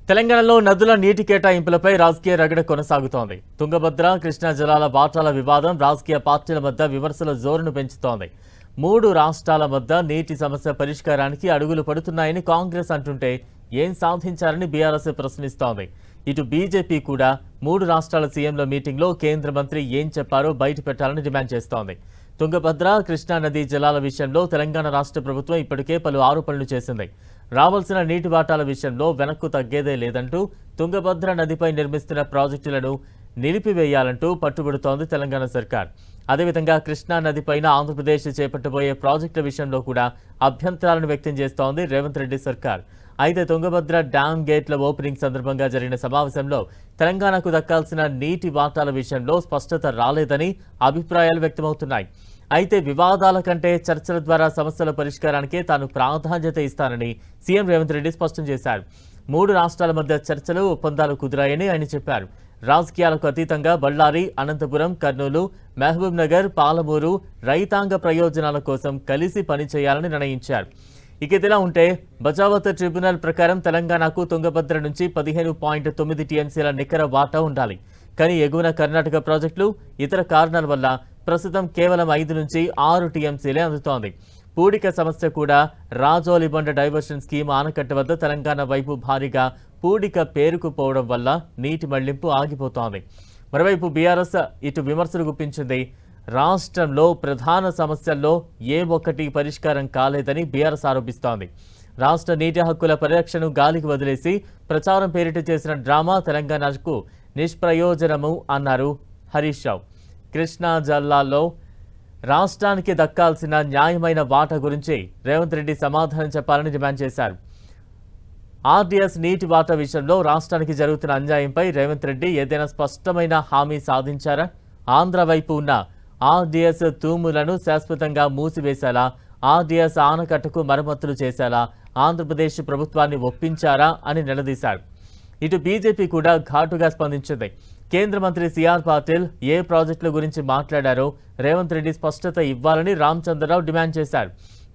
తెలంగాణలో నదుల నీటి కేటాయింపులపై రాజకీయ రగడ కొనసాగుతోంది. తుంగభద్ర, కృష్ణా జలాల వాటాల వివాదం రాజకీయ పార్టీల మధ్య విమర్శల జోరును పెంచుతోంది. 3 రాష్ట్రాల మధ్య నీటి సమస్య పరిష్కారానికి అడుగులు పడుతున్నాయని కాంగ్రెస్ అంటుంటే ఏం సాధించారని బీఆర్ఎస్ ప్రశ్నిస్తోంది. ఇటు బీజేపీ కూడా 3 రాష్ట్రాల సీఎంల మీటింగ్లో కేంద్ర మంత్రి ఏం చెప్పారో బయటపెట్టాలని డిమాండ్ చేస్తోంది. తుంగభద్ర, కృష్ణా నదీ జలాల విషయంలో తెలంగాణ రాష్ట్ర ప్రభుత్వం ఇప్పటికే పలు ఆరోపణలు చేసింది. రావాల్సిన నీటి వాటాల విషయంలో వెనక్కు తగ్గేదే లేదంటూ తుంగభద్ర నదిపై నిర్మిస్తున్న ప్రాజెక్టులను నిలిపివేయాలంటూ పట్టుబడుతోంది తెలంగాణ సర్కార్. అదేవిధంగా కృష్ణా నదిపైన ఆంధ్రప్రదేశ్ చేపట్టబోయే ప్రాజెక్టుల విషయంలో కూడా అభ్యంతరాలను వ్యక్తం చేస్తోంది రేవంత్ రెడ్డి సర్కార్. అయితే తుంగభద్ర డ్యామ్ గేట్ల ఓపెనింగ్ సందర్భంగా జరిగిన సమావేశంలో తెలంగాణకు దక్కాల్సిన నీటి వాటాల విషయంలో స్పష్టత రాలేదని అభిప్రాయాలు వ్యక్తమవుతున్నాయి. అయితే వివాదాల కంటే చర్చల ద్వారా సమస్యల పరిష్కారానికే తాను ప్రాధాన్యత ఇస్తానని సీఎం రేవంత్ రెడ్డి స్పష్టం చేశారు. 3 రాష్ట్రాల మధ్య చర్చలు, ఒప్పందాలు కుదిరాయని ఆయన చెప్పారు. రాజకీయాలకు అతీతంగా బళ్ళారి, అనంతపురం, కర్నూలు, మహబూబ్ నగర్, పాలమూరు రైతాంగ ప్రయోజనాల కోసం కలిసి పనిచేయాలని నిర్ణయించారు. ఇక ఇదిలా ఉంటే బచావత్ ట్రిబ్యునల్ ప్రకారం తెలంగాణకు తుంగభద్ర నుంచి 15.9 టీఎంసీల నికర వాటా ఉండాలి. కానీ ఎగువన కర్ణాటక ప్రాజెక్టులు, ఇతర కారణాల వల్ల ప్రస్తుతం కేవలం 5 నుంచి 6 టీఎంసీలే అందుతోంది. పూడిక సమస్య కూడా రాజోలిబండ డైవర్షన్ స్కీమ్ ఆనకట్ట వద్ద తెలంగాణ వైపు భారీగా పూడిక పేరుకుపోవడం వల్ల నీటి మళ్లింపు ఆగిపోతోంది. మరోవైపు బీఆర్ఎస్ ఇటు విమర్శలు గుప్పించింది. రాష్ట్రంలో ప్రధాన సమస్యల్లో ఏ ఒక్కటి పరిష్కారం కాలేదని బీఆర్ఎస్ ఆరోపిస్తోంది. రాష్ట్ర నీటి హక్కుల పరిరక్షణను గాలికి వదిలేసి ప్రచారం పేరిట చేసిన డ్రామా తెలంగాణకు నిష్ప్రయోజనము అన్నారు హరీష్ రావు. కృష్ణా జలాల్లో రాష్ట్రానికి దక్కాల్సిన న్యాయమైన వాటా గురించి రేవంత్ రెడ్డి సమాధానం చెప్పాలని డిమాండ్ చేశారు. ఆర్డీఎస్ నీటి వాటా విషయంలో రాష్ట్రానికి జరుగుతున్న అన్యాయంపై రేవంత్ రెడ్డి ఏదైనా స్పష్టమైన హామీ సాధించారా? ఆంధ్ర వైపు ఉన్న ఆర్డీఎస్ తూములను శాశ్వతంగా మూసివేశాలా? ఆర్డీఎస్ ఆనకట్టకు మరమ్మతులు చేశాలా? ఆంధ్రప్రదేశ్ ప్రభుత్వాన్ని ఒప్పించారా అని నిలదీశారు. ఇటు బీజేపీ కూడా ఘాటుగా స్పందించింది. కేంద్ర మంత్రి సిఆర్ పాటిల్ ఏ ప్రాజెక్టుల గురించి మాట్లాడారో రేవంత్ రెడ్డి స్పష్టత ఇవ్వాలని రామచంద్రరావు డిమాండ్ చేశారు.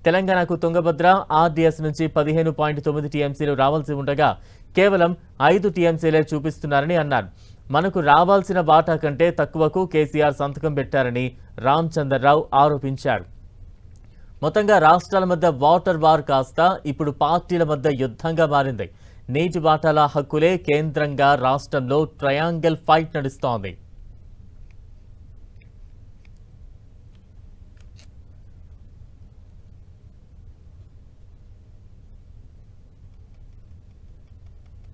తెలంగాణకు తుంగభద్ర ఆర్డీఎస్ నుంచి 15.9 టీఎంసీలు రావాల్సి ఉండగా కేవలం 5 టీఎంసీలే చూపిస్తున్నారని అన్నారు. మనకు రావాల్సిన వాటా కంటే తక్కువకు కేసీఆర్ సంతకం పెట్టారని రామచంద్రరావు ఆరోపించారు. మొత్తంగా రాష్ట్రాల మధ్య వాటర్ వార్ కాస్త ఇప్పుడు పార్టీల మధ్య యుద్ధంగా మారింది. నీటి వాటాల హక్కులే కేంద్రంగా రాష్ట్రంలో ట్రయాంగిల్ ఫైట్ నడుస్తోంది.